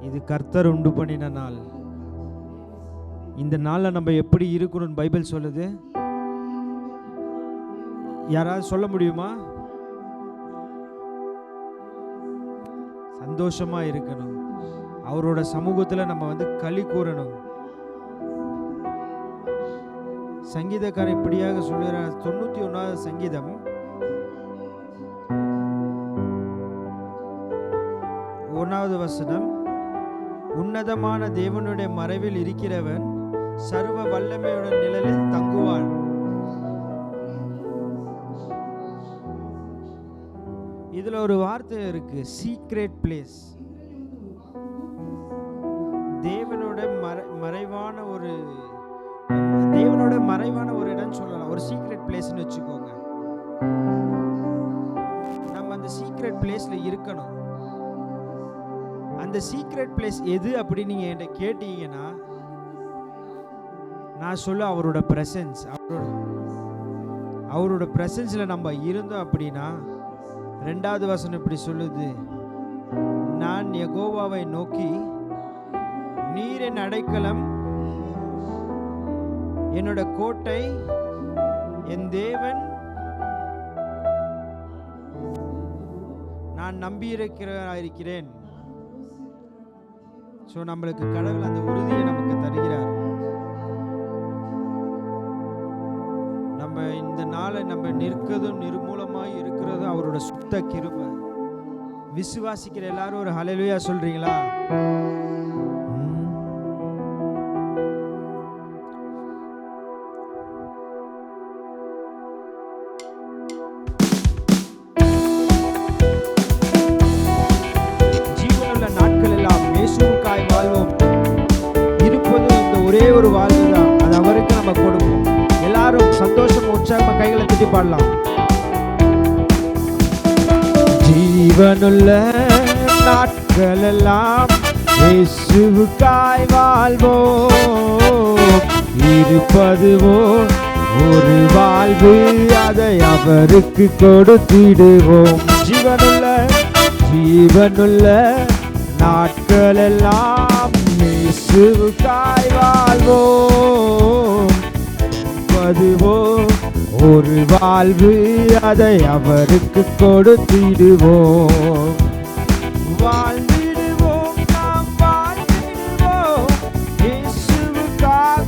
இது கர்த்தர் உண்டு பண்ணின நாள். இந்த நாளில் நம்ம எப்படி இருக்கணும்னு பைபிள் சொல்லுது. யாராவது சொல்ல முடியுமா? சந்தோஷமா இருக்கணும். அவரோட சமூகத்தில் நம்ம களி கூறணும். சங்கீதக்காரன் இப்படியாக சொல்லுகிறார். 91வது சங்கீதம் 1வது வசனம், உன்னதமான தேவனுடைய மறைவில் இருக்கிறவன் சர்வ வல்லமையுடைய நிழலில் தங்குவான். இதுல ஒரு வார்த்தை இருக்கு, சீக்ரெட் பிளேஸ். தேவனோட மறைவான ஒரு இடம் சொல்லலாம், ஒரு சீக்ரெட் பிளேஸ்னு வச்சுக்கோங்க. நம்ம அந்த சீக்ரெட் பிளேஸ்ல இருக்கணும். அந்த சீக்ரெட் பிளேஸ் எது அப்படின்னு நீங்க என்கிட்ட கேட்டீங்கன்னா, நான் சொல்ல அவரோட பிரசன்ஸ். அவரோட பிரசன்ஸ்ல நம்ம இருந்தோம் அப்படின்னா, 2வது வசனம் இப்படி சொல்லுது, நான் யெகோவாவை நோக்கி, நீர் என் அடைக்கலம், என்னோட கோட்டை, என் தேவன், நான் நம்பியிருக்கிறேன். ஸோ நம்மளுக்கு கடவுள் அந்த உறுதியை நமக்கு தருகிறார். நம்ம இந்த நாளை நம்ம நிற்கிறதும் நிர்மூலமாய் இருக்கிறதும் அவரோட சுத்த கிருபை. விசுவாசிக்கிற எல்லாரும் ஒரு ஹல்லேலூயா சொல்றீங்களா? ஜீவனுள்ள நாட்கள் எல்லாம் இயேசுவுக்காய் வாழ்வோம். இருப்பது இந்த ஒரே ஒரு வாழ்வு தான், அது அவருக்கு நம்ம கொடுப்போம். எல்லாரும் சந்தோஷம் உற்சாகமா கைகளை தட்டி பாடலாம். ஜீவனுள்ள நாட்கள் எல்லாம் இயேசுவுக்காய் வாழ்வோம். இருப்பதுவோ ஒரு வாழ்வு, அதை அவருக்கு கொடுத்திடுவோம். ஜீவனுள்ள நாட்கள் எல்லாம் இயேசுவுக்காய் வாழ்வோம். அதுவோ ஒரு வாழ்வு, அதை அவருக்கு கொடுத்திடுவோம். வாழ்ந்திடுவோம், நாம் வாழ்ந்திடுவோம், இயேசுவுக்காக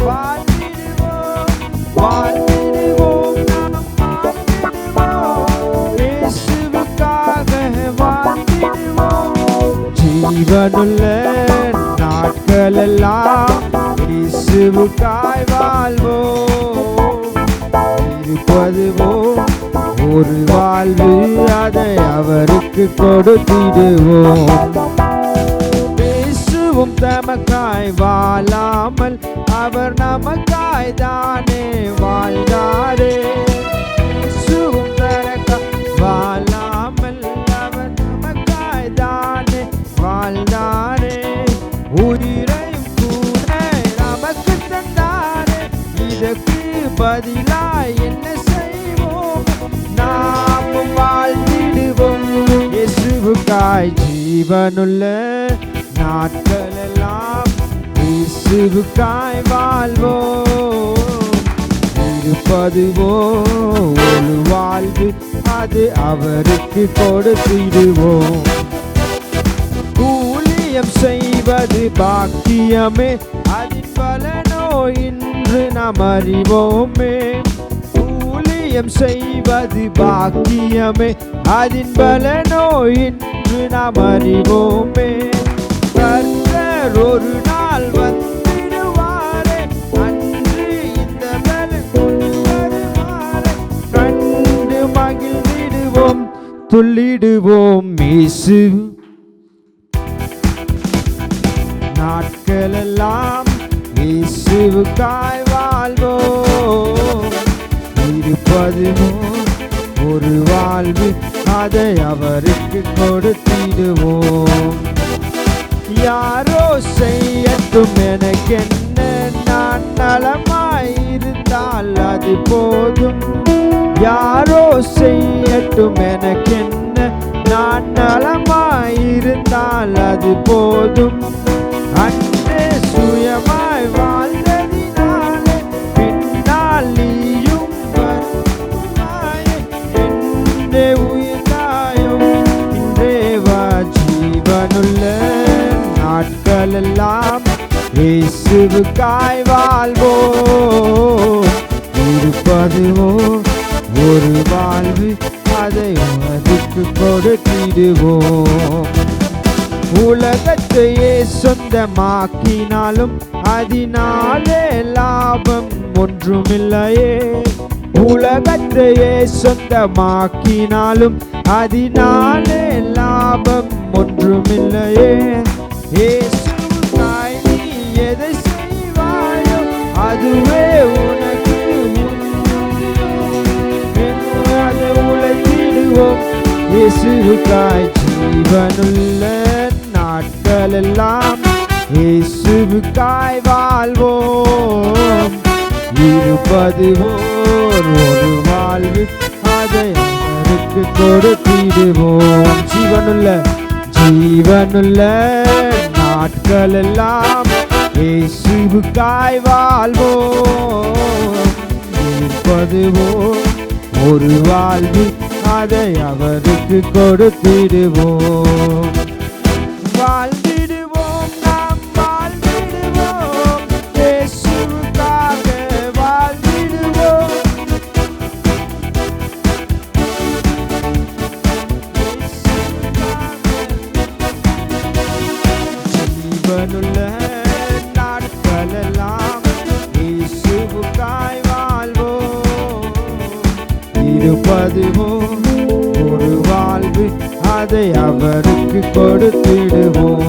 வாழ்ந்திடுவோம். வாழ்ந்திடுவோம், நாம் வாழ்ந்திடுவோம், இயேசுவுக்காக வாழ்ந்திடுவோம். ஜீவனுள்ள நாட்கள் எல்லாம் இயேசுவுக்காய் வாழ்வோம். இருப்பதுவோ ஒரு வாழ்வு, அதை அவருக்கு கொடுத்திடுவோம். இயேசுவும் தமக்காய் வாழாமல் அவர் நமக்காய் தானே வாழ்ந்தாரே. இயேசுவும் தனக்காய் வாழாமல் அவர் நமக்காய் தானே வாழ்ந்தாரே. உயிரையும் கூட நமக்கு தந்தாரே. இதற்கு பதிலாய் என்ன செய்வோம்? நாமும் வாழ்ந்திடுவோம் இயேசுவுக்காய். ஜீவனுள்ள நாட்கள் எல்லாம் இயேசுவுக்காய் வாழ்வோம். இருப்பதுவோ ஒரு வாழ்வு, அது அவருக்கு கொடுத்திடுவோம். ஊழியம் செய்வது பாக்கியமே, அதின் பலனோ இன்று நாம் அறிவோமே. ஊழியம் செய்வது பாக்கியமே, அதின் பலனோ இன்று நாம் அறிவோமே. கர்த்தர் ஒரு நாள் வந்திடுவாரே, அன்று இந்த பலன் கொண்டு வருவாரே. கண்டு மகிழ்ந்திடுவோம், துள்ளிடுவோம். இயேசு நாட்களெல்லாம் இயேசுவுக்காய் வாழ்வோம். இருப்பதுமோ ஒரு வாழ்வு, அதை அவருக்கு கொடுத்திடுவோம். யாரோ செய்யட்டும் எனக்கென்ன, நான் நலமாயிருந்தால் அது போதும். யாரோ செய்யட்டும் எனக்கென்ன, நான் நலமாயிருந்தால் வாழ்ந்தால் அது போதும். அன்றே சுயமாய் வாழ்ந்ததினாலே பின்னால் நீயும் வருவாயே. என்றே உயிர்த்தாயோ இன்றே வா. ஜீவனுள்ள நாட்களெல்லாம் இயேசுவுக்காய் வாழ்வோம். இருப்பதுவோ ஒரு வாழ்வு, அதை உனக்கு கொடுத்திடுவோம். உலகத்தையே சொந்தமாக்கினாலும் அதனாலே லாபம் ஒன்றுமில்லையே. உலகத்தையே சொந்தமாக்கினாலும் அதனாலே லாபம் ஒன்றுமில்லையே. இயேசுவுக்காய் நீ எதை செய்வாயோ அதுவே உனக்கு அதை உழைத்திடுவோம். இயேசுவுக்காய் ஜீவனுள்ள நாட்களெல்லாம் இயேசுவுக்காய் வாழ்வோம். இருப்பதுவோ ஒரு வாழ்வு, அதை அவருக்கு கொடுத்திடுவோம். ஜீவனுள்ள நாட்களெல்லாம் இயேசுவுக்காய் வாழ்வோம். இருப்பதுவோ ஒரு வாழ்வு, அதை அவருக்கு கொடுத்திடுவோம். வாழ்ந்திடுவோம், நாம் வாழ்ந்திடுவோம். இயேசுவுக்காக வாழ்ந்திடுவோம். ஜீவனுள்ள நாட்களெல்லாம் இயேசுவுக்காய் வாழ்வோம். இருப்பதுவோ ஒரு வாழ்வு, அதை அவருக்கு கொடுத்திடுவோம்.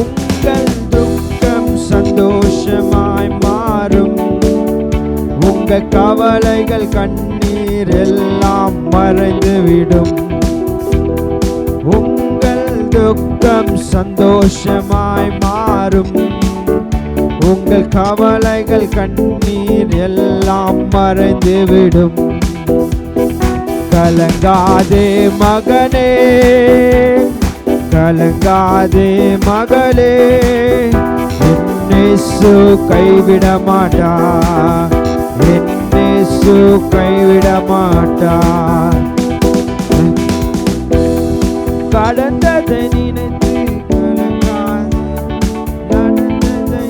உங்கள் துக்கம் சந்தோஷமாய் மாறும். உங்கள் கவலைகள் கண்ணீர் எல்லாம் மறைந்துவிடும். உங்கள் துக்கம் சந்தோஷமாய் மாறும். உங்கள் கவலைகள் கண்ணீர் எல்லாம் மறைந்துவிடும். கலங்காதே மகனே, கலங்காதே மகளே, இயேசு கைவிட மாட்டார். இயேசு கைவிட மாட்டார். கடந்ததை நினைத்து கலங்காதே, நடந்ததை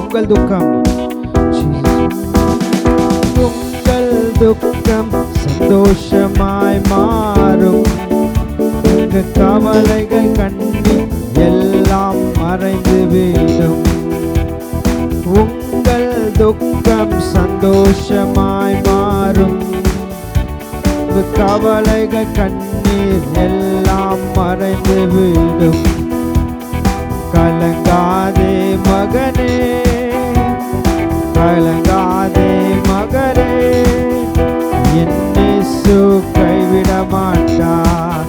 உங்கள் துக்கம் உங்கள் துக்கம் சந்தோஷமாய் மாறும். உங்கள் கவலைகள் கண்ணீர் எல்லாம் மறைந்துவிடும். உங்கள் துக்கம் சந்தோஷமாய் மாறும். உங்கள் கவலைகள் கண்ணீர் எல்லாம் மறைந்துவிடும். கலங்காதே மகனே, கலங்காதே மகனே, என் இயேசு கைவிட மாட்டார்.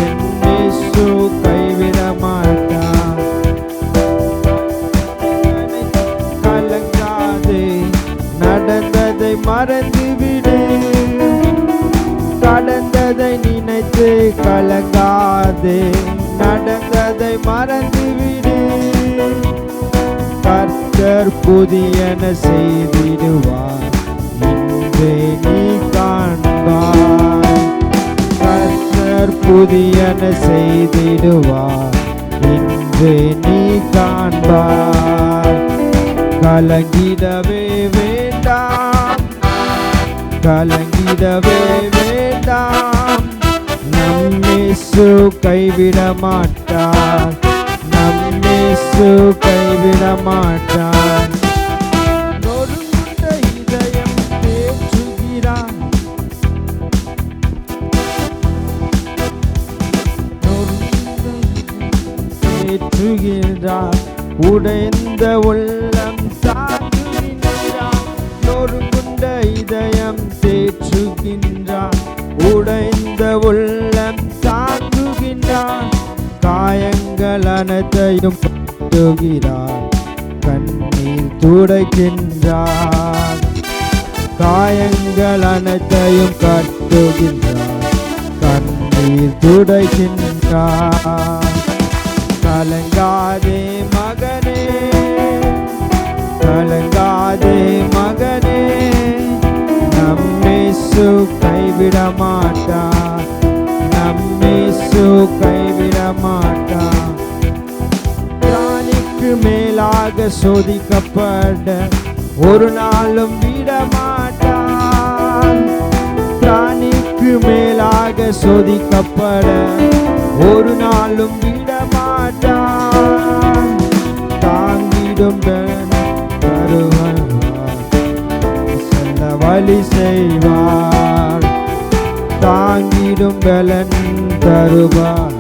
என் இயேசு கைவிட மாட்டார். கலங்காதே, நடந்ததை மறந்துவிடு. கடந்ததை நினைத்து கலங்காதே, நடந்ததை மறந்துவிடு. கர்த்தர் புதியன செய்திடுவார், இன்றே நீ காண்பாய். கர்த்தர் புதியன செய்திடுவார், இன்றே நீ காண்பாய். கலங்கிடவே வேண்டாம், கலங்கிடவே வேண்டாம். நம் இயேசு கைவிட மாட்டார். நம் இயேசு கைவிட மாட்டார். நொறுங்குண்ட இதயம் தேற்றுகிறார். தேற்றுகிறார். உடைந்த உள்ளம் தாங்குகிறார். கழுவுகிறார், கண்ணீர் துடைக்கின்றார். காயங்கள் அனைத்தையும் கட்டுகின்றார், கண்ணீர் துடைக்கின்றார். கலங்காதே மகனே, கலங்காதே மகனே, நம் இயேசு கைவிட மாட்டார், நம் இயேசு கைவிட மாட்டார். பிராணிக்கு மேலாக சோதிக்கப்பட ஒரு நாளும் விட மாட்டார். பிராணிக்கு மேலாக சோதிக்கப்பட ஒரு நாளும் விட மாட்டார். தாங்கிடும் தருவார், செல்ல வழி செய்வார். தாங்கிடும் பலன் தருவார்,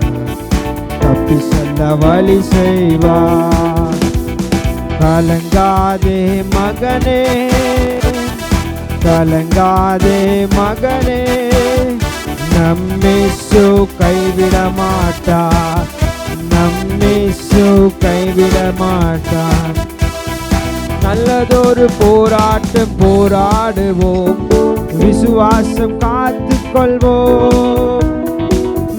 தப்பி செல்ல வழி செய்வார். கலங்காதே மகனே, கலங்காதே மகனே, நம் இயேசு கைவிட மாட்டார், நம் இயேசு கைவிட மாட்டார். நல்லதொரு போராட்டம் போராடுவோம், விசுவாசம் காத்துக்கொள்வோம்.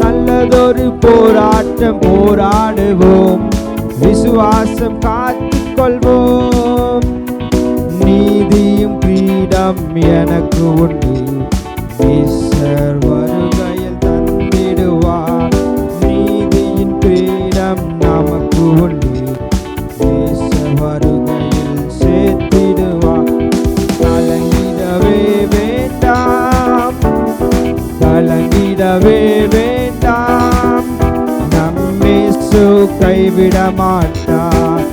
நல்லதொரு போராட்டம் போராடுவோம், விசுவாசம் காத்துக்கொள்வோம். நீதியும் கிரீடம் எனக்கு உண்டு, ஈசர் வருகையில் தந்திடுவார். நீதியின் கிரீடம் நமக்கு உண்டு, ஈசர் வருகையில் சேர்த்திடுவார். கலங்கிடவே வேண்டாம், கலங்கிடவே வேண்டாம், நம் இயேசு கைவிட மாட்டார்,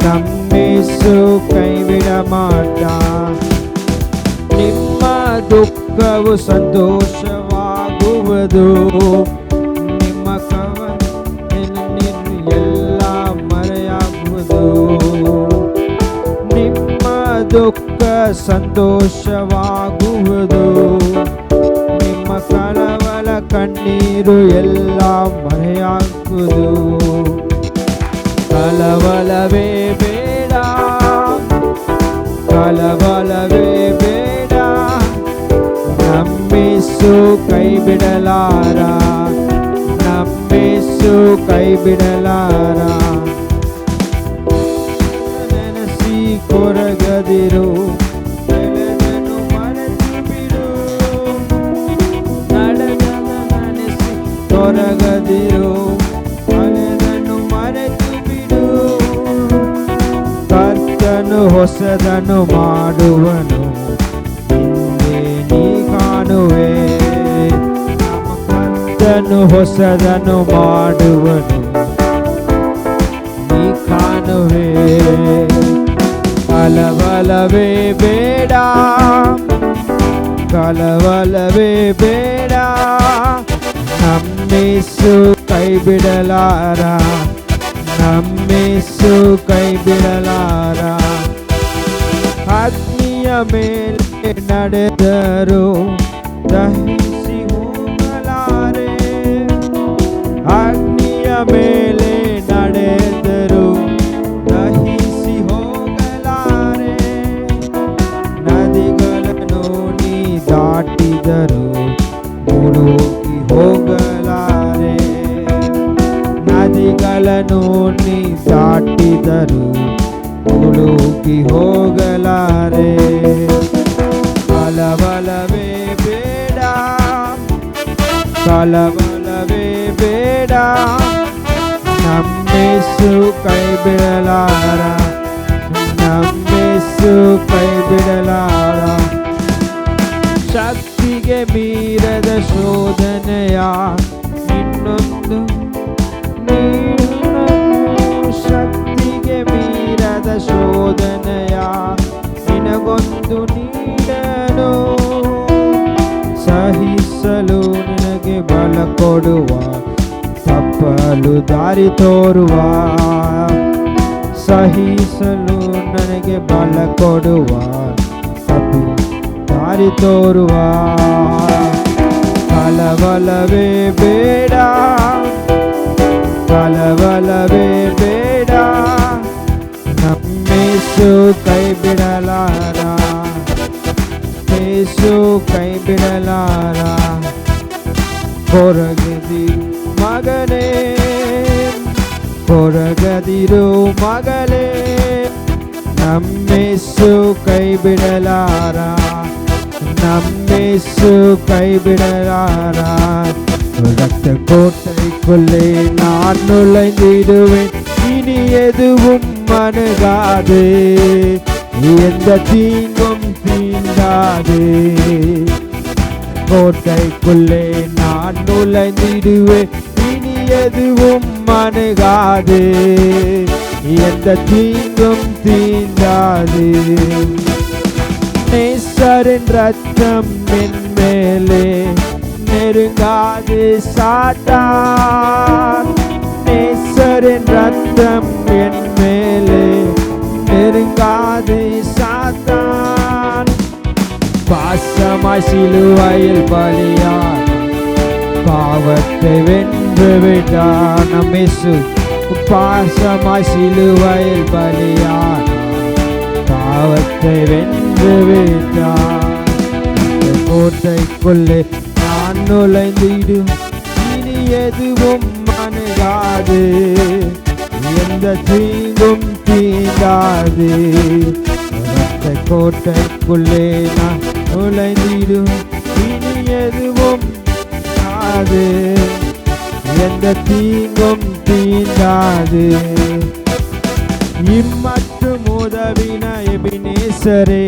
நம் இயேசு கைவிட ಮಾಡ ನಿಮ್ಮ ದುಃಖವು ಸಂತೋಷವಾಗುವುದು, ನಿಮ್ಮ ಕವನಿನಲ್ಲಿ ಎಲ್ಲ ಮರೆಯಾಗುವುದು. ನಿಮ್ಮ ದುಃಖ ಸಂತೋಷವಾಗುವುದು, ನಿಮ್ಮ ಕಳವಳ ಕಣ್ಣೀರು ಎಲ್ಲ ಮರೆಯಾಗುವುದು. ಕಳವಳವೇ ಬೇಡ, ಕಳವಳವೇ ಬೇಡ, ನಮ್ಮೇಸು ಕೈ ಬಿಡಲಾರ, ನಮ್ಮೇಸು ಕೈ ಬಿಡಲಾರ. ನೆನೆಸಿ ಕೊರಗದಿರು, ಬೆಳೆದನು ಮರೆತು ಬಿಡು, ನಡೆದನ ನೆನೆಸಿ ಕೊರಗದಿರು, ಬೆಳೆದನು ಮರೆತು ಬಿಡು. ಕರ್ತನು ಹೊಸದನ್ನು ಮಾಡುವನು, ಹಿಂದೆ ನೀ ಕಾಣುವೆ. ಕರ್ತನು ಹೊಸದನ್ನು ಮಾಡುವನು, ನೀ ಕಾಣುವೆ. ಕಳವಳವೇ ಬೇಡ, ಕಳವಳವೇ ಬೇಡ, ನಮ್ಮೇಸು ಕೈ ಬಿಡಲಾರ, ನಮ್ಮೇಸು ಕೈ ಬಿಡಲಾರ. ಅಗ್ನಿಯ ಮೇಲೆ ನಡೆದರು ದಹಿಸಿ ಹೋಗಲಾರೆ, ಅಗ್ನಿಯ ಮೇಲೆ ನಡೆದರು ದಹಿಸಿ ಹೋಗಲಾರೆ. ನದಿಗಳನ್ನು ನೀ ದಾಟಿದರು ಮುಳುಗಿ ಹೋಗಲಾರೆ, ನದಿಗಳನ್ನು ನೀ ದಾಟಿದರು ಮುಳುಗಿ ಹೋಗಲಾರೆ. ಕಳವಳವೇ ಬೇಡ, ಕಳವಳವೇ ಬೇಡ, ನಮ್ಮೇಸು ಕೈ ಬಿಡಲಾರ, ನಮ್ಮೇಸು ಕೈ ಬಿಡಲಾರ. ಶಕ್ತಿಗೆ ಮೀರದ ಶೋಧನೆಯ ಇನ್ನೊಂದು ನೀನು, ಶಕ್ತಿಗೆ ಮೀರದ ಶೋಧನೆಯ ನಿನಗೊಂದು ನೀಡನು. ಸಹಿಸಲು ನಿನಗೆ ಬಲ ಕೊಡುವ, ತಪ್ಪಲು ದಾರಿ ತೋರುವ. ಸಹಿಸಲು ನನಗೆ ಬಲ ಕೊಡುವ, ತಪ್ಪಿ ದಾರಿ ತೋರುವ. ಕಳವಳವೇ ಬೇಡ, ಕಳವಳವೇ ಬೇಡ, இயேசு கைவிடலாரா, இயேசு கைவிடலாரா. ಕೊರಗದಿರು ಮಗನೇ, ಕೊರಗದಿರು ಮಗಳೇ, ನಮ್ಮೇಸು ಕೈ ಬಿಡಲಾರ, ನಮ್ಮೇಸು ಕೈ ಬಿಡಲಾರ. ரத்த கோட்டைக்குள்ளே நான் நுழைந்திடுவேன், இனி எதுவும் அணுகாது, எந்த தீங்கும் தீண்டாது. கோட்டைக்குள்ளே நான் நுழைந்திடுவேன், இனி எதுவும் அணுகாது, எந்த தீங்கும் தீண்டாது. நேசரின் ரத்தம் என் மேலே நெருங்காது சாத்தான், நேசரின் ரத்தம் என் மேலே நெருங்காது சாத்தான். பாசமாய் சிலுவையில் பலியான் பாவத்தை வென்று விட்டான். நம் இயேசு பாசமாய் சிலுவையில் பலியான் பாவத்தை வென்று விட்டான். கோட்டைக்குள்ளே நான் நுழைந்திடும், இனி எதுவும் அணுகாது, எந்த தீங்கும் தீண்டாது. கோட்டைக்குள்ளே நான் நுழைந்திடும், இனி எதுவும் ஆகாது, எந்த தீங்கும் தீண்டாது. இம்மட்டும் உதவின எபினேசரே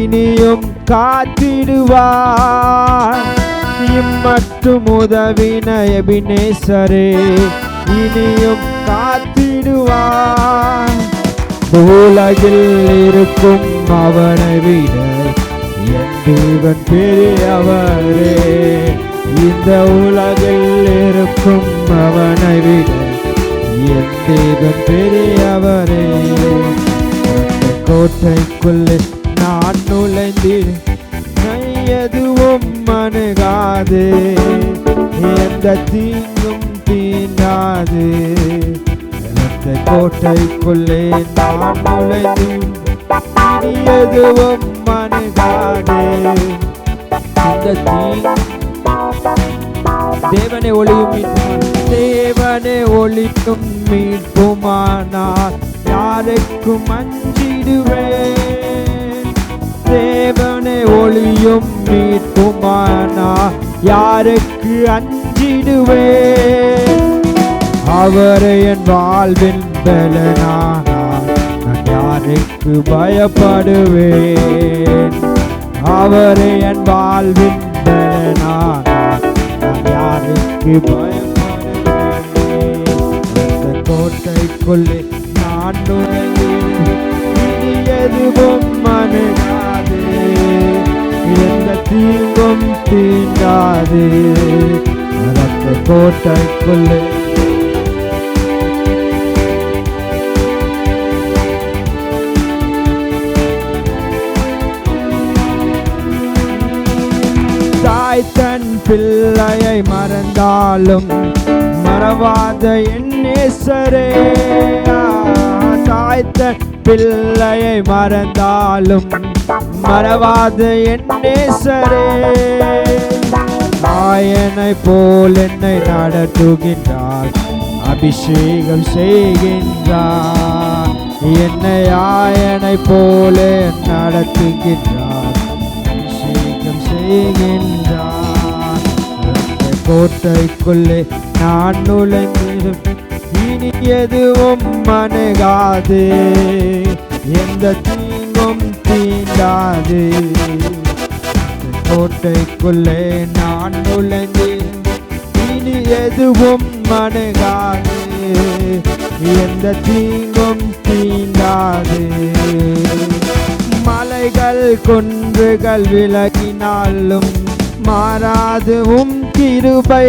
இனியும் காத்திடுவார். இம்மட்டும் உதவின எபினேசரே இனியும் காத்திடுவார். உலகில் இருக்கும் அவனை விட என் தேவன் பெரியவரே. இந்த உலகில் இருக்கும் அவனை விட என் தேவன் பெரியவரே. கோட்டைக்குள்ளே நான் நுழைந்திடு, எதுவும் அணுகாது, எந்த தீங்கும் தீண்டாது. கோட்டைக்குள்ளே நான் நுழைந்திடு, இனி எதுவும் அணுகாது, இந்த தீங்கும். தேவனே ஒளியும் மீட்புமானார், தேவனே ஒளியும் மீட்புமானார், யாருக்கும் அஞ்சிடுவேன். தேவனே ஒளியும் மீட்புமானார், யாருக்கு அஞ்சிடுவேன். அவரை என் வாழ்வின் பலனானார், நான் யாருக்கு பயப்படுவேன். அவரை என் வாழ்வின் பலனானார், நான் யாருக்கு பயப்படுவேன். அந்த கோட்டைக்குள்ளே நான் நுழைந்தேன், இனி எதுவும் அணுகாது, எந்த தீங்கும் தீண்டாது. அந்த கோட்டைக்குள்ளே தாய் தன் பிள்ளையை மறந்தாலும் மறவாத என் நேசரே. தாய் தன் பிள்ளையை மறந்தாலும் மறவாத என் நேசரே. ஆயனை போல் என்னை நடத்துகின்றார், அபிஷேகம் செய்கின்றார். என்னை ஆயனை போல நடத்துகின்றார், அபிஷேகம் செய்கின்றார். கோட்டைக்குள்ளே நான் நுழைந்திடும், இனி எதுவும் அணுகாது, எந்த தீங்கும் தீண்டாது. கோட்டைக்குள்ளே நான் நுழைந்திடும், இனி எதுவும் அணுகாது, எந்த தீங்கும் தீண்டாது. மலைகள் குன்றுகள் விலகினாலும் மாறாது உம் கிருபை.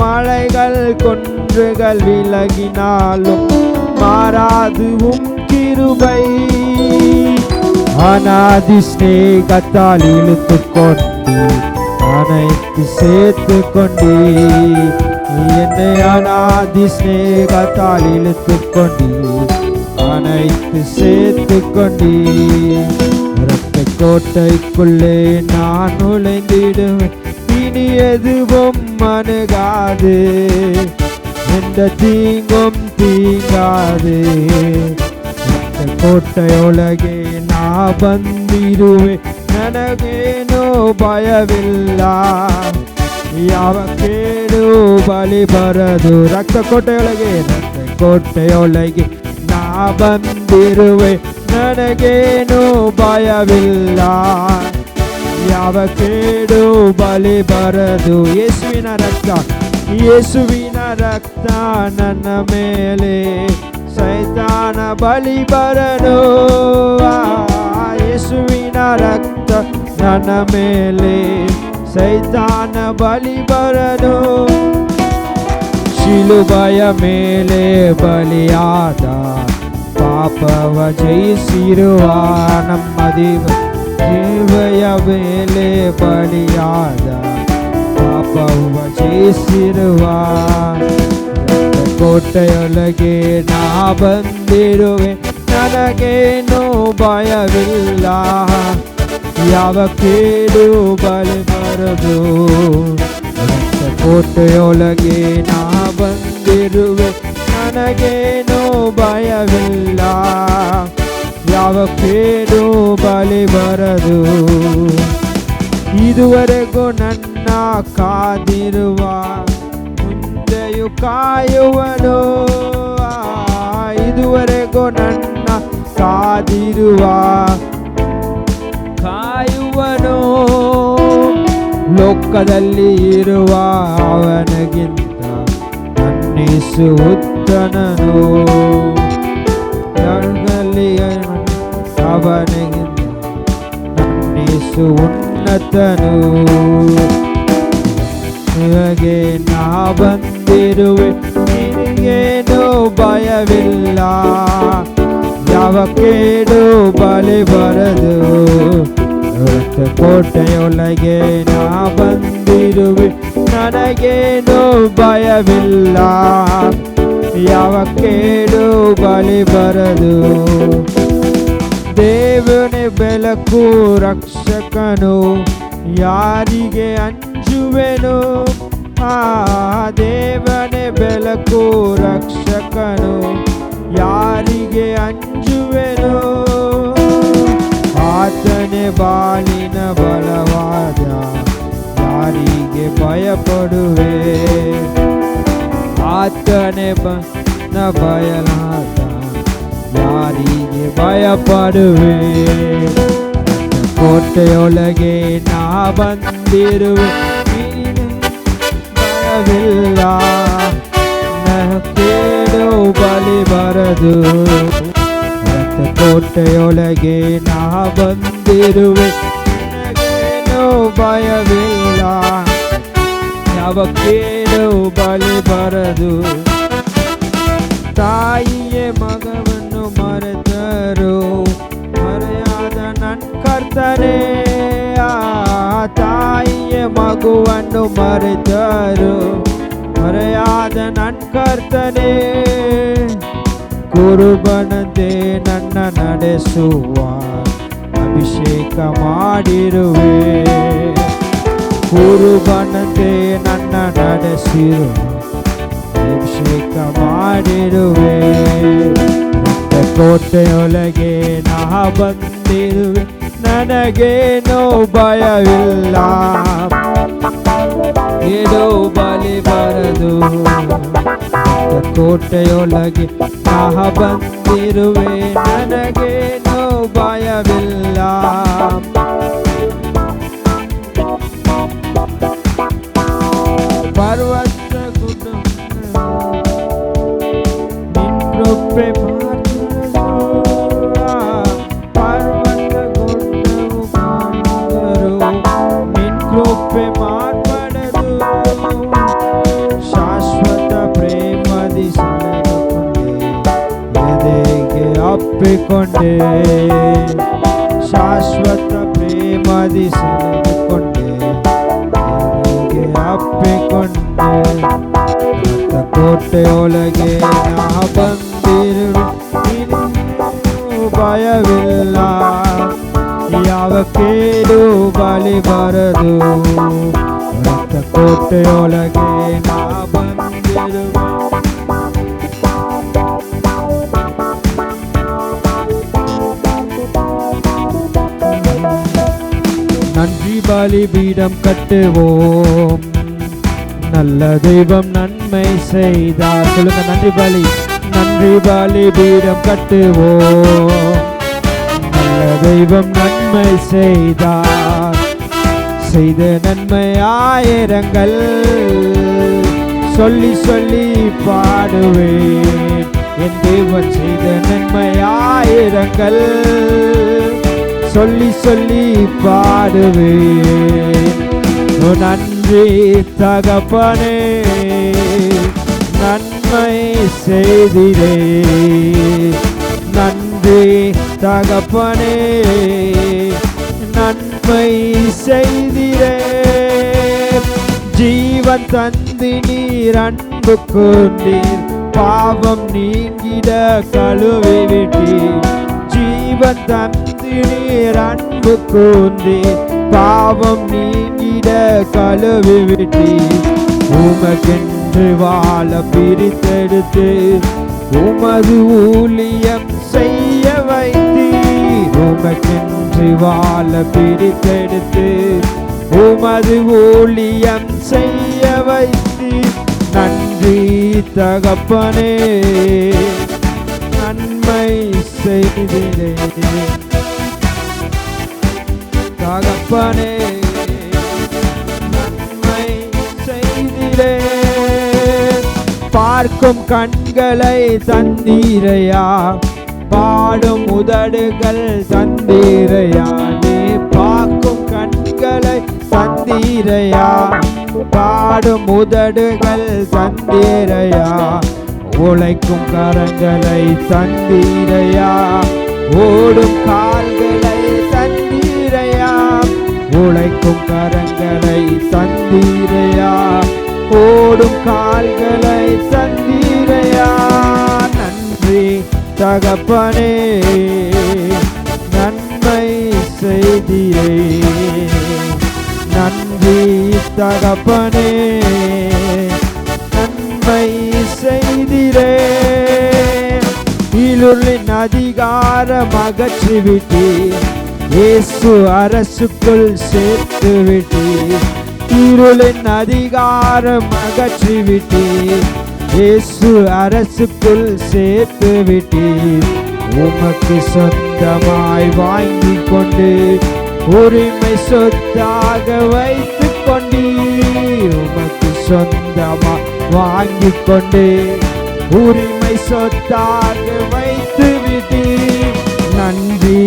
மலைகள் குன்றுகள் விலகினாலும் மாறாது உம் கிருபை. அநாதி ஸ்நேகத்தால் இழுத்துக்கொண்டு அனைத்து சேர்த்து கொண்டு, என்னை அநாதி ஸ்நேகத்தால் இழுத்துக்கொண்டு அனைத்து சேர்த்து கொண்டீர். இரத்த கோட்டைக்குள்ளே நான் நுழைந்திடுவேன், இனி எதுவும் அணுகாது, எந்த தீங்கும் தீங்காது. இரத்த கோட்டையொಳಗೆ ನಾ ಬಂದಿರುವೆ, ನನಗೇನೋ ಭಯವಿಲ್ಲ, ಯಾವ ಕೇಡು ಬಲಿ ಬರದು. ರಕ್ತ ಕೋಟೆಯೊಳಗೆ ನಾ ಬಂದಿರುವೆ, ನನಗೇನೋ ಭಯವಿಲ್ಲ, ಯಾವ ಕೇಡು ಬಲಿ ಬರದು. ಯೇಸುವಿನ ರಕ್ತ ನನ್ನ ಮೇಲೆ ಸೈತಾನ ಬಲಿ ಬರದು. ಯೇಸುವಿನ ರಕ್ತ ನನ್ನ ಮೇಲೆ ಸೈತಾನ ಬಲಿ ಬರದು. ಶಿಲುಬೆಯ ಮೇಲೆ ಬಲಿಯಾದ ಪಾಪವ ಜಯಿಸಿರುವ ನಮ್ಮ ಶಿಲುಬೆಯ ಮೇಲೆ ಬಲಿಯಾದ ಪಾಪವ ಜಯಿಸಿರುವ ಕೋಟೆಯೊಳಗೆ ನಾ ಬಂದಿರುವೆ, ನನಗೇನೋ ಭಯವಿಲ್ಲ, ಯಾವ ಕೇಡು ಬಲಿ ಬರದು. ಕೋಟೆಯೊಳಗೆ ನಾ ಬಂದಿರುವೆ, ನನಗೇನೋ ಭಯವಿಲ್ಲ, ಯಾವ ಕೇಡು ಬಲಿ ಬರದು. ಇದುವರೆಗೂ ನನ್ನ ಕಾದಿರುವ ಮುಂದೆಯೂ ಕಾಯುವನು, ಇದುವರೆಗೂ ನನ್ನ ಕಾದಿರುವ ಕಾಯುವನು. ಲೋಕದಲ್ಲಿ ಇರುವ ಅವನಿಗಿಂತ ನನ್ನಿಸು ಉತ್ತಮನು, ಲೋಕದಲ್ಲಿ ಅವನಿಗಿಂತ ನನ್ನಿಸು ಉನ್ನತನು. ನಿನಗೆ ನಾ ಬಂದಿರುವೆ, ನಿನಗೇನೋ ಭಯವಿಲ್ಲ, ಯಾವ ಕೇಡು ಬಲಿ ಬರದು. ಕೋಟೆಯೊಳಗೆ ನಾ ಬಂದಿರುವೆ, ನನಗೇನೋ ಭಯವಿಲ್ಲ, ಯಾವ ಕೇಡು ಬಲಿ ಬರದು. ದೇವನೇ ಬೆಳಕು ರಕ್ಷಕನು, ಯಾರಿಗೆ ಅಂಜುವೆನು. ದೇವನೇ ಬೆಳಕು ರಕ್ಷಕನು, ಯಾರಿಗೆ ಅಂಜುವೆನು. ಆತನೇ ಬಾಳಿನ ಬಲವಾದ, ಯಾರಿಗೆ ಭಯಪಡುವೆ. ಆತನೇ ಬಯಲಾದ, ಯಾರಿಗೆ ಭಯಪಡುವೆ. ಕೋಟೆಯೊಳಗೆ ನಾ ಬಂದಿರುವೆ, ಭಯವಿಲ್ಲ, ಕೇಡು ಬಲಿ ಬರದು. ಕೋಟೆಯೊಳಗೆ ನಾ ಬಂದಿರುವೆ, ನನಗೇನೋ ಭಯವಿಲ್ಲ, ಯಾವ ಕೇಡು ಬಲಿ ಬರದು. ತಾಯಿಯೇ ಮಗವನ್ನು ಮರೆತರು, ಮರೆಯಾದ ನನ್ನ ಕರ್ತನೇ. ತಾಯಿಯೇ ಮಗುವನ್ನು ಮರೆತರು, ಮರೆಯಾದ ನನ್ನ ಕರ್ತನೇ. ಕುರುಬನಂತೆ ನನ್ನ ನಡೆಸುವ ಅಭಿಷೇಕ ಮಾಡಿರುವೆ, ಕುರುಬನಂತೆ ನನ್ನ ನಡೆಸಿರುವ ಅಭಿಷೇಕ ಮಾಡಿರುವೆ. ಕೋಟೆಯೊಳಗೆ ನಾ ಬಂದಿರುವೆ, ನನಗೇನೋ ಭಯವಿಲ್ಲ, ಕೇಡು ಬಲಿ ಬರದು. ಕೋಟೆಯೊಳಗೆ ನಾ ಬಂದಿರುವೆ, ನನಗೇನೋ ಭಯವಿಲ್ಲ. ಪರ್ವತ ಗುಡ್ಡ ನಿನ್ ಕೃಪೆ ಮಾಡಿದರು, ಪರ್ವತ ಗುಡ್ಡವು ಮಾಡಿದರು, ನಿನ್ ಕೃಪೆ ಮಾರ್ಪಡದು. ಶಾಶ್ವತ ಪ್ರೇಮದಿ ಸೆಳೆದುಕೊಂಡೆ, ಎದೆಗೆ ಅಪ್ಪಿಕೊಂಡೆ. ಶಾಶ್ವತ ಪ್ರೇಮದಿ ಸೆಳೆದುಕೊಂಡೆ, ಎದೆಗೆ ಅಪ್ಪಿಕೊಂಡೆ. ಕೋಟೆಯೊಳಗೆ ನಾ ಬಂದಿರುವೆ, ಭಯವಿಲ್ಲ, ಯಾವ ಕೇಡು ಬಲಿ ಬರದು. ರಕ್ತ ಕೋಟೆಯೊಳಗೆ ನಾ ಬಂದಿರುವೆ. நன்றி பலிபீடம் கட்டுவோம், நல்ல தெய்வம் நன்மை செய்தார். சொல்லுங்க, நன்றி பலிபீடம் கட்டுவோம், நல்ல தெய்வம் நன்மை செய்தார். செய்த நன்மை ஆயிரங்கள் சொல்லி சொல்லி பாடுவேன். என் தேவன் செய்த நன்மை ஆயிரங்கள் சொல்லி சொல்லி பாடுவேன். நன்றி தகப்பனே, நன்மை செய்திரே. நன்றி தகப்பனே, நன்மை செய்திரே. ஜீவன் தந்து நீர் அன்பு கொண்டீர், பாவம் நீங்கிட கழுவி விட்டீர். ஜீவன் தந்து நீர் அன்பு கொண்டீர், பாவம் நீங்கிட கழுவி விட்டீர். உமக்கென்று வாழ பிரித்தெடுத்து உமது ஊழியம் செய்ய வைத்தீர். உமக்கென்று வாழ பிரித்தெடுத்து உமது ஊழியம் செய்ய வைத்தீர். நன்றி தகப்பனே, நன்மை செய்திரே. தகப்பனே, நன்மை செய்திரே. பார்க்கும் கண்களை தந்தீரையா, பாடும் உதடுகள் தந்தீரையா. நீ பார்க்கும் கண்களை தந்தீரையா, பாடும் உதடுகள் தந்தீரையா. உழைக்கும் கரங்களை தந்தீரையா, ஓடும் கால்களை தந்தீரையா. உழைக்கும் கரங்களை தந்தீரையா, ஓடும் கால்களை தந்தீரையா. நன்றி தகப்பனே, நன்மை செய்திரே. நன்றி தகப்பனே, நன்மை செய்திரே. இருளின் அதிகாரம் அகற்றிவிட்டீர், இயேசு அரசுக்குள் சேர்த்து விட்டீர். இருளின் அதிகாரம் அகற்றிவிட்டீர், இயேசு அரசுக்குள் சேர்த்து விட்டீர். உமக்கு சொந்தமாய் வாங்கி கொண்டு உரிமை சொத்தாக வைத்துக் கொண்டீர். உமக்கு சொந்தமாய் வாங்கி கொண்டு உரிமை சொத்தாக வைத்து விட்டீர். நன்றி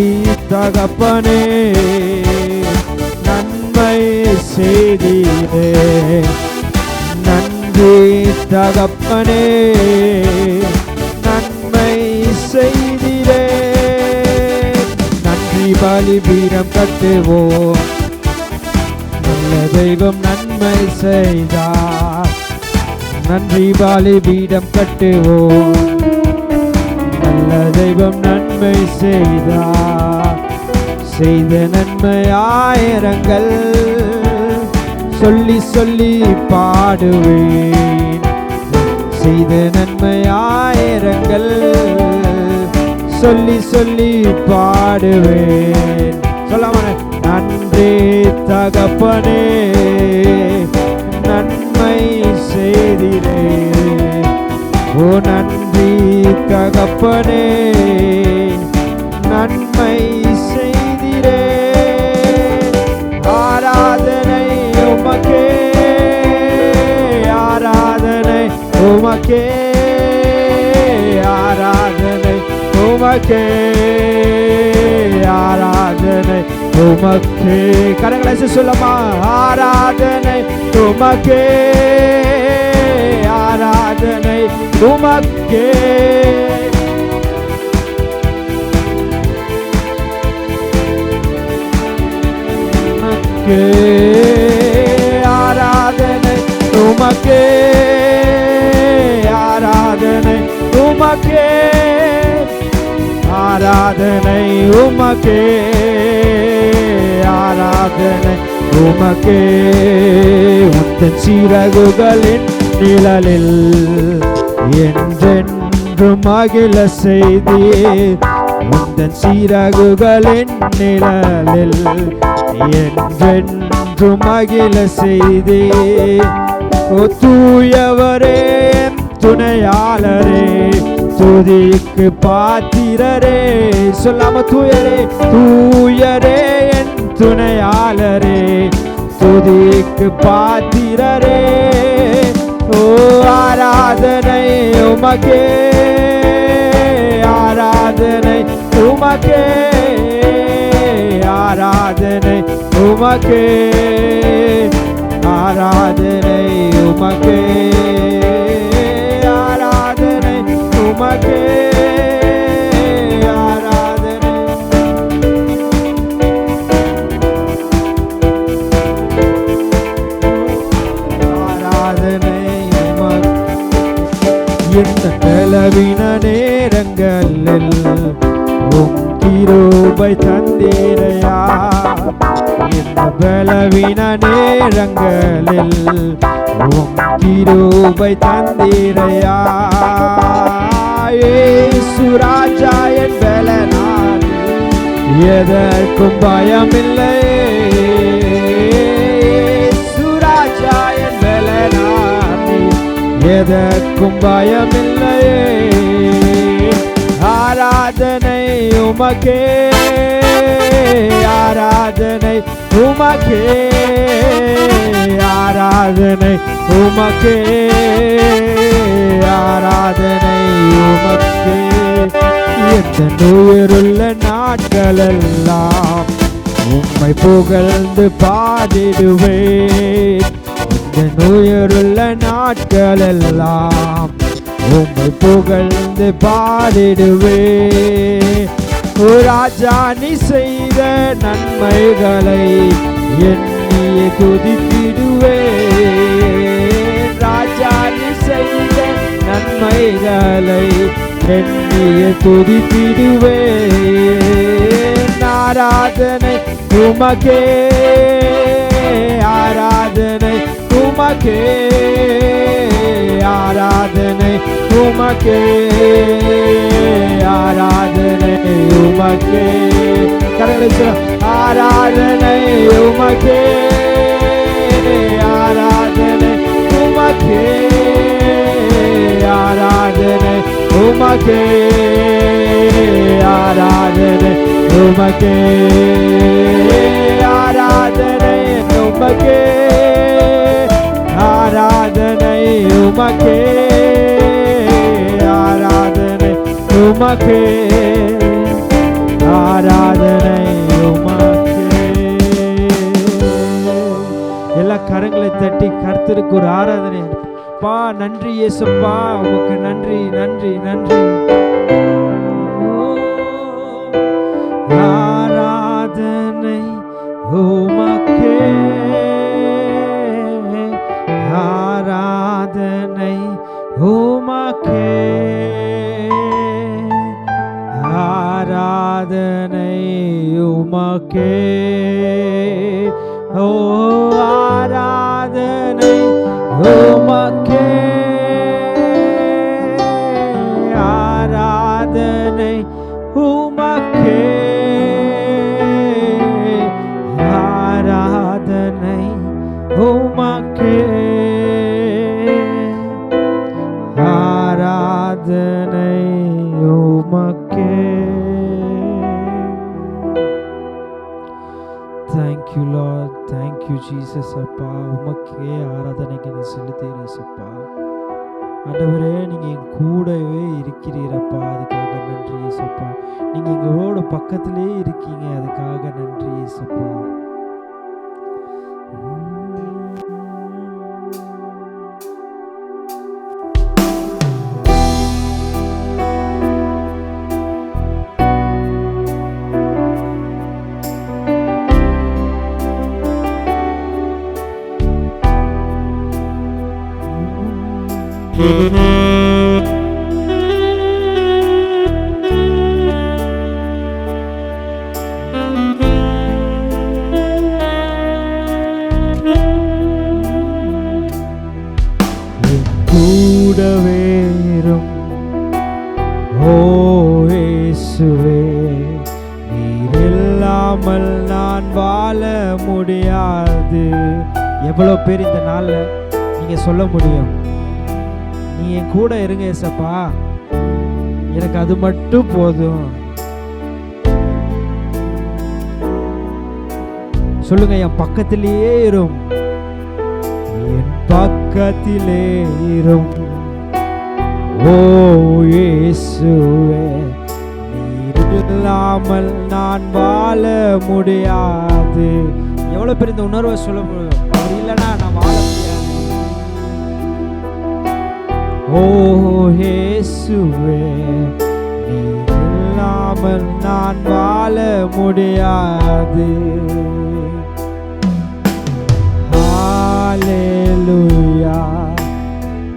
தகப்பனே, நன்மை செய்தீரே. நன்றி தகப்பனே, நன்மை செய்தீரே. நன்றி பலிபீடம் கட்டுவோம், நல்ல தெய்வம் நன்மை செய்தார். நன்றி பலிபீடம் கட்டுவோம், நல்ல தெய்வம் நன்மை செய்தார். செய்த நன்மை ஆயிரங்கள் சொல்லி சொல்லி பாடுவேன். செய்த நன்மை ஆயிரங்கள் சொல்லி சொல்லி பாடுவேன். சொல்லாம நன்றி தகப்பனே, நன்மை செய்திரே. ஓ நன்றி தகப்பனே, நன்மை செய்திரே. ஆராதனை உமக்கே, ஆராதனை உமக்கே, ஆராதனை உமக்கே, ஆராதனை உமக்கே. கரங்களை சொல்லமா, ஆராதனை உமக்கே, ஆராதனை உமக்கே. ஆராதனை உமக்கே, ஆராதனை உமக்கே, ஆராதனை ஆராதனை உமக்கே, ஆராதனை உமக்கே. உந்தன் சிறகுகளின் நிழலில் என்றென்றும் மகிழ செய்தீர். உந்தன் சிறகுகளின் நிழலில் என்றென்றும் மகிழ செய்தீர். ஓ தூயவரே துணையாளரே, துதிக்கு பாத்திரரே. சொல்லாம தூயரே, தூயரே என் துணையாளரே, துதிக்கு பாத்திரரே. ஓ ஆராதனை உமக்கே, ஆராதனை உமக்கே, ஆராதனை உமக்கே, ஆராதனை உமக்கே, ஆராதனை உமக்கே, ஆராதனை. ஆராதனை எந்த பலவீன நேரங்களில் உம் கிருபை தந்தீரையா. எந்த பலவீன நேரங்களில் உம் கிருபை தந்தீரையா. இயேசு ராஜா என் பலனான், எதற்கும் பயமில்லை. இயேசு ராஜா என் பலனான், எதற்கும் பயமில்லை. ஆராதனை உமக்கே, ஆராதனை உமக்கே, ஆராதனை உமக்கே, ஆராதனை உமக்கே. எந்த உயிருள்ள நாட்களெல்லாம் உம்மை புகழ்ந்து பாடிடுவேன். எந்த உயிருள்ள நாட்களெல்லாம் உம்மை புகழ்ந்து பாடிடுவேன். ஓ ராஜா நீ செய்த நன்மைகளை எண்ணியே துதித்திடுவேன். ராஜா நீ செய்த நன்மைகளை எண்ணியே துதித்திடுவேன். ஆராதனை உமக்கே, ஆராதனை உமக்கே, ஆராதனை உமக்கே, ஆராதனை உமக்கே. கரங்களை ஆராதனை உமக்கே, ஆராதனை உமக்கே, ஆராதனை உமக்கே, ஆராதனை உமக்கே, ஆராதனை உமக்கே, ஆராதனை உமக்கே, ஆராதனை உமக்கே, ஆராதனை உமக்கே. எல்லா கரங்களை தட்டி கர்த்தருக்கு ஒரு ஆராதனை. பா நன்றி இயேசுப்பா, உமக்கு நன்றி நன்றி நன்றி. ஆராதனை உமக்கே, ஆராதனை உமக்கே, ஆராதனை உமக்கே. ஓ ஆராதனை உமக்கே, ஆராதனை உமக்கே, ஆராதனை உமக்கே, ஆராதனை உமக்கே. Thank you Lord, thank you Jesus அப்பா. உமக்கே ஆராதனைக்கு நான் செலுத்துகிறேன் அப்பா. ஆண்டவரே நீங்க என் கூடவே இருக்கிறீரப்பா, அதுக்காக நன்றி இயேசுப்பா. நீங்க எங்களோட பக்கத்திலே இருக்கீங்க, அதுக்காக நன்றி இயேசுப்பா. இல்லாமல் நான் வாழ முடியாது. எவ்வளோ பேர் இந்த நாள்ல நீங்க சொல்ல முடியும், நீ என் கூட இருங்க ஏசப்பா, எனக்கு அது மட்டும் போதும். சொல்லுங்க, என் பக்கத்திலேயே இரும், என் பக்கத்திலே இரும். ஓ இயேசுவே, நீர் இல்லாமல் நான் வாழ முடியாது. எவ்வளவு பேர் இந்த உணர்வை சொல்ல முடியும், அவர் இல்லைன்னா நான் வாழ முடியாது. ஓ இயேசுவே, நீர் இல்லாமல் நான் வாழ முடியாது. Hallelujah,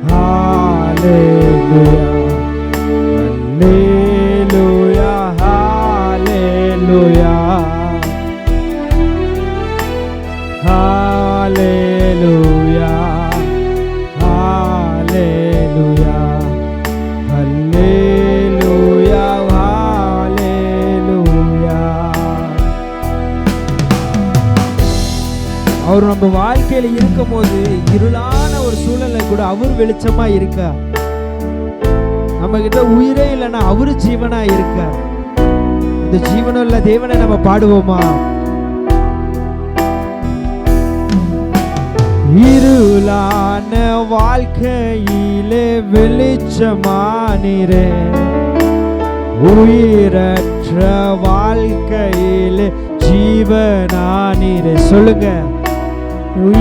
hallelujah, hallelujah, hallelujah, hallelujah, hallelujah, hallelujah, hallelujah. அவர் நம்ம வாழ்க்கையில இருக்கும் போது இருளான ஒரு சூழலை கூட அவர் வெளிச்சமா இருக்க. நம்ம கிட்ட உயிரே இல்லைன்னா அவரு ஜீவனா இருக்க. இந்த ஜீவனுள்ள தேவனை நம்ம பாடுவோமா? இருளான வாழ்க்கையிலே வெளிச்சமானீரே, உயிரற்ற வாழ்க்கையிலே ஜீவனானீரே. சொல்லுங்க,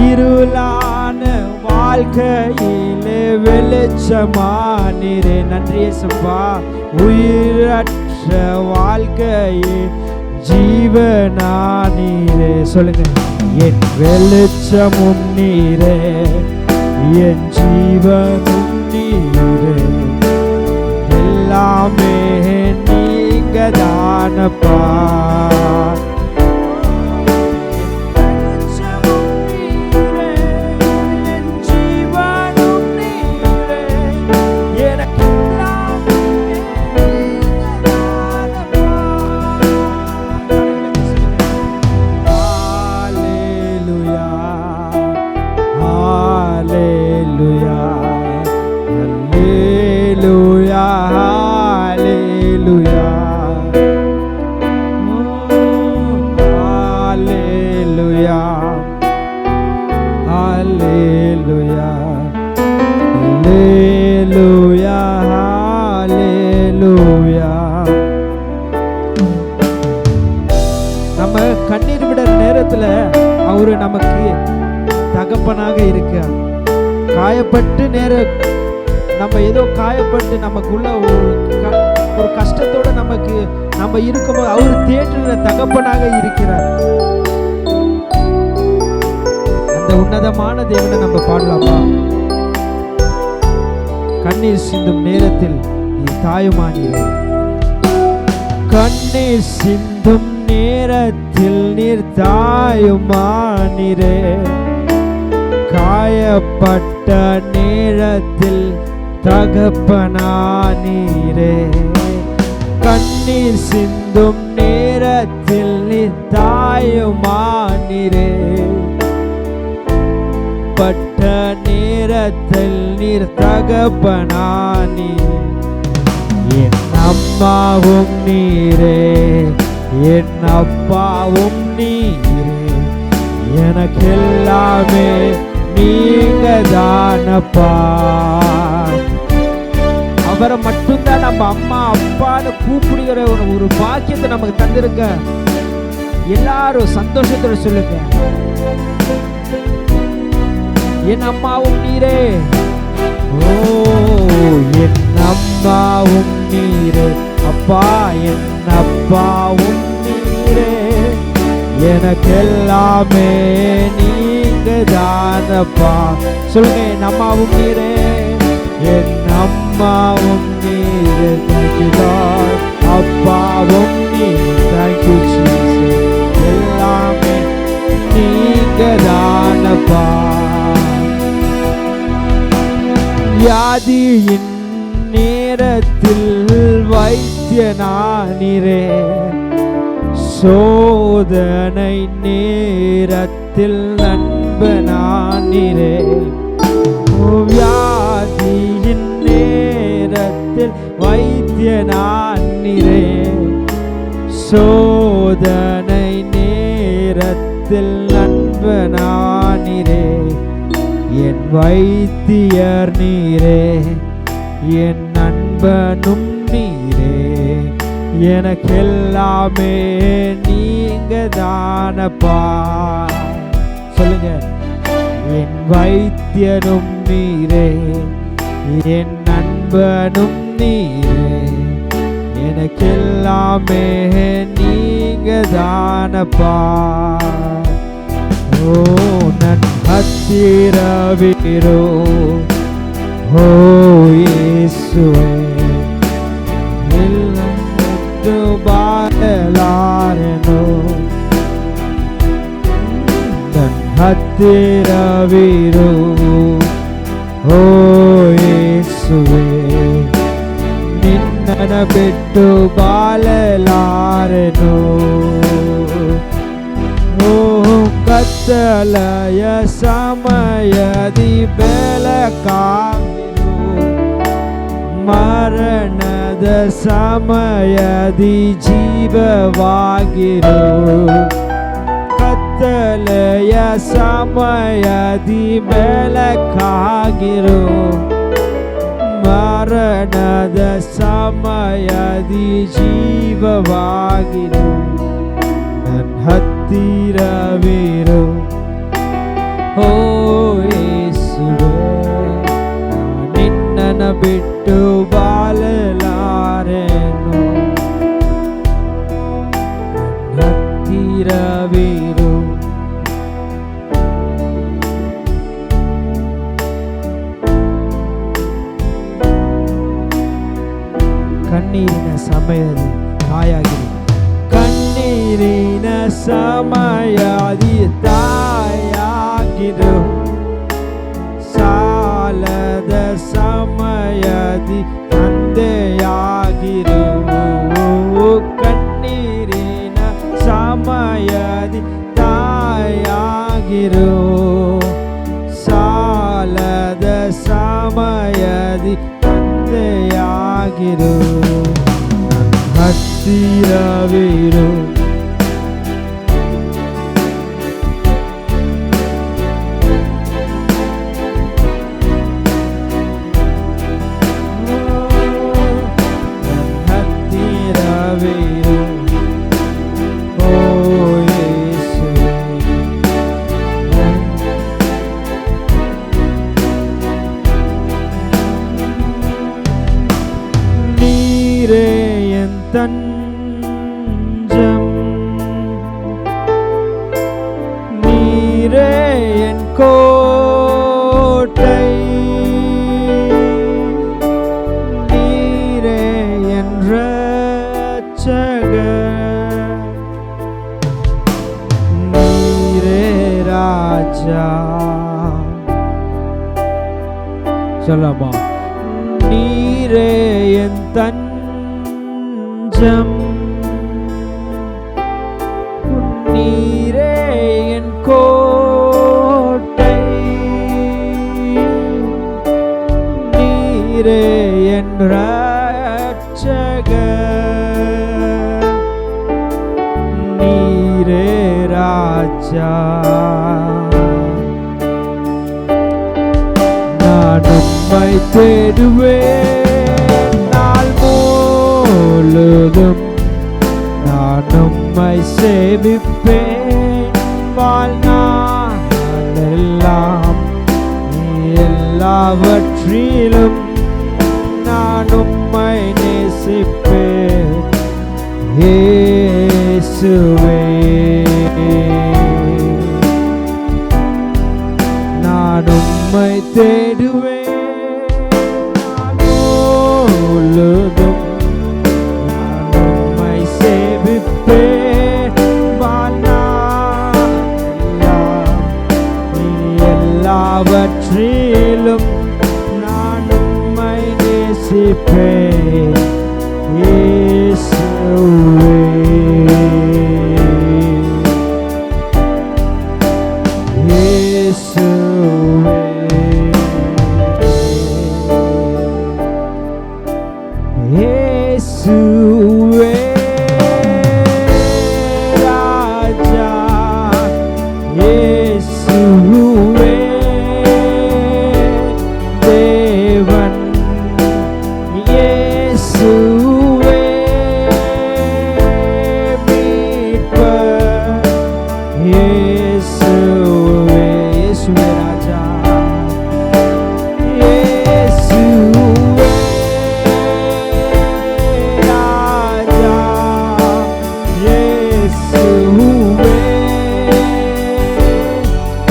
இருளான வாழ்க்கையிலே வெளிச்சமானீரே. நன்றி இயேசுப்பா. உயிரற்ற வாழ்க்கையே ஜீவனானீரே. சொல்லுங்க, என் வெளிச்சமும் நீரே, என் ஜீவனும் நீரே, எல்லாமே நீங்க தானப்பா. நம்ம கண்ணீர் விட நேரத்துல அவரு நமக்கு தகப்பனாக இருக்க. காயப்பட்டு நம்ம ஏதோ காயப்பட்டு நமக்குள்ள ஒரு கஷ்டத்தோட நம்ம இருக்கும்போது அவரு தேற்றுகிற தகப்பனாக இருக்கிறார். அந்த உன்னதமான தேவனை நம்ம பாடலாமா? கண்ணீர் சிந்தும் நேரத்தில் நீ தாயுமானீரே, கண்ணீர் சிந்தும் நேரத்தில் நீர் தாயுமானீரே, காயப்பட்ட நேரத்தில் தகப்பனானீரே, கண்ணீர் சிந்தும் நேரத்தில் நீர் தாயுமானீரே, பட்ட நேரத்தில் நீர் தகப்பனானீரே, என் அம்மாவும் நீரே, என் அப்பாவும் நீரே, எனக்கு எல்லாமே நீங்க தானப்பா. அவரை மட்டும்தான் நம்ம அம்மா அப்பான்னு கூப்பிடுகிற ஒரு பாக்கியத்தை நமக்கு தந்திருக்க. எல்லாரும் சந்தோஷத்தோட சொல்லுங்க, என் அம்மாவும் நீரே, ஓ என் அம்மாவும் நீரே, அப்பா என் அப்பாவும் நீரே, எனக்கு எல்லாமே நீங்க தானப்பா. சொல்லுங்க, என் அம்மாவும் நீரே, என் அம்மாவும் நீரே, தேங்க்யூ லார்ட், அப்பாவும் நீரே, தேங்க்யூ ஜீசஸ், எல்லாமே நீங்க தானப்பா. வியாதியின் நேரத்தில் வைத்தியனானீரே, சோதனை நேரத்தில் நண்பனானீரே, வியாதியின் நேரத்தில் வைத்தியனானீரே, சோதனை நேரத்தில் நண்பனானீரே, என் வைத்தியர் நீரே, என் நண்பனும் நீரே, எனக்கெல்லாமே நீங்க தானப்பா. சொல்லுங்க. என் வைத்தியனும் நீரே, என் நண்பனும் நீரே, எனக்கெல்லாமே நீங்க தானப்பா. ஓ நன் ಹತ್ತಿರವಿರೋ ಓ ಯೇಸುವೆ, ಇಲ್ಲಂದು ಬಾಳಲಾರೆನು. ನನ್ ಹತ್ತಿರವಿರೋ ಓ ಯೇಸುವೆ, ನಿನ್ನನ ಬಿಟ್ಟು ಬಾಳಲಾರೆನು. ಕತ್ತಲೆಯ ಸಮಯದಿ ಬೆಳಕಾಗಿರು, ಮರಣದ ಸಮಯದಿ ಜೀವವಾಗಿರು. ಕತ್ತಲೆಯ ಸಮಯದಿ ಬೆಳಕಾಗಿರು, ಮರಣದ ಸಮಯದಿ ಜೀವವಾಗಿರು. ನನ್ ಹತ್ತಿರವಿರು ಓ ಯೇಸುವೆ, ನಿನ್ನನ್ನು ಬಿಟ್ಟು ಬಾಳಲಾರೆನು. ನನ್ ಹತ್ತಿರವಿರು. ಕಣ್ಣೀರಿನ ಸಮಯದಲ್ಲಿ ತಾಯಾಗಿರು, ಕಣ್ಣೀರಿನ ಸಮಯದಿ ತಾಯಾಗಿರು, ಸಾಲದ ಸಮಯದಿ ತಂದೆಯಾಗಿರು. ಕಣ್ಣೀರಿನ ಸಮಯದಿ ತಾಯಾಗಿರು, ಸಾಲದ ಸಮಯದಿ ತಂದೆಯಾಗಿರು. ಹತ್ತಿರವಿರು ಹತ್ತಿರವಿರು ಓ ಯೇಸುವೆ, ನೀರೇ தஞ்சம், நீரே என் கோட்டை, நீரே என் இரட்சகர், நீரே ராஜா. சொல்லமா. நீரே என் தஞ்சம், நீரே என் கோட்டை, நீரே என் இரட்சகர், நீரே ராஜா. நான் உம்மை தேடுவேன் நாள் முழுதும், நான் உம்மை சேவிப்பேன் வாழ்நாளெல்லாம். எல்லாவற்றிலும் நான் உம்மை நேசிப்பேன் இயேசுவே. நான் உம்மை தேடுவேன் நாள் முழுதும், எல்லாவற்றிலும் நான் உம்மை நேசிப்பேன் இயேசுவே. இயேசுவே இயேசுவே ராஜா இயேசுவே ராஜா இயேசுவே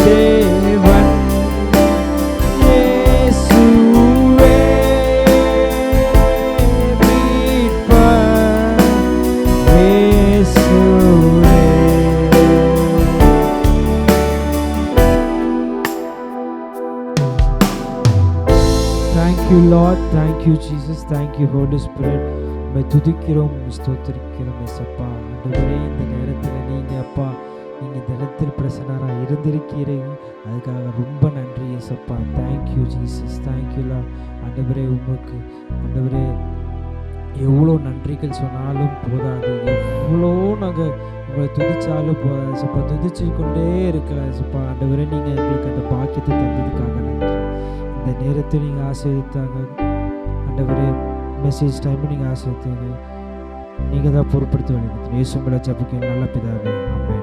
தேவன் இயேசுவே மீட்பர் இயேசுவே. Thank you Lord, thank you Jesus, thank you Holy Spirit. உம்மை துதிக்கிறோம், ஸ்தோத்திரிக்கிறோம் ஏசப்பா. ஆண்டவரே, இந்த நேரத்தில் நீங்கள் அப்பா நீங்கள் தினத்தில் பிரசன்னராக இருந்திருக்கிறீங்க, அதுக்காக ரொம்ப நன்றி ஏசப்பா. Thank you Jesus, thank you Lord. ஆண்டவரே, உமக்கு ஆண்டவரே எவ்வளோ நன்றிகள் சொன்னாலும் போதாது, எவ்வளோ நாங்கள் உங்களை துதிச்சாலும் போதாது ஏசப்பா. துதிச்சு கொண்டே இருக்கலாம் ஏசப்பா. ஆண்டவரே, நீங்கள் எங்களுக்கு அந்த பாக்கியத்தை தந்ததுக்காக நன்றி. இந்த நேரத்தில் நீங்கள் ஆசீர்வதித்தாங்க ஆண்டவரே. மெசேஜ் டைம் நீங்கள் ஆசீர்வதித்தீங்க, நீங்கள் தான் பொறுப்படுத்தி வழிநடத்துங்க. இயேசு உங்களை ஜெபிக்கிறேன் நல்ல பிதாவே, ஆமென்.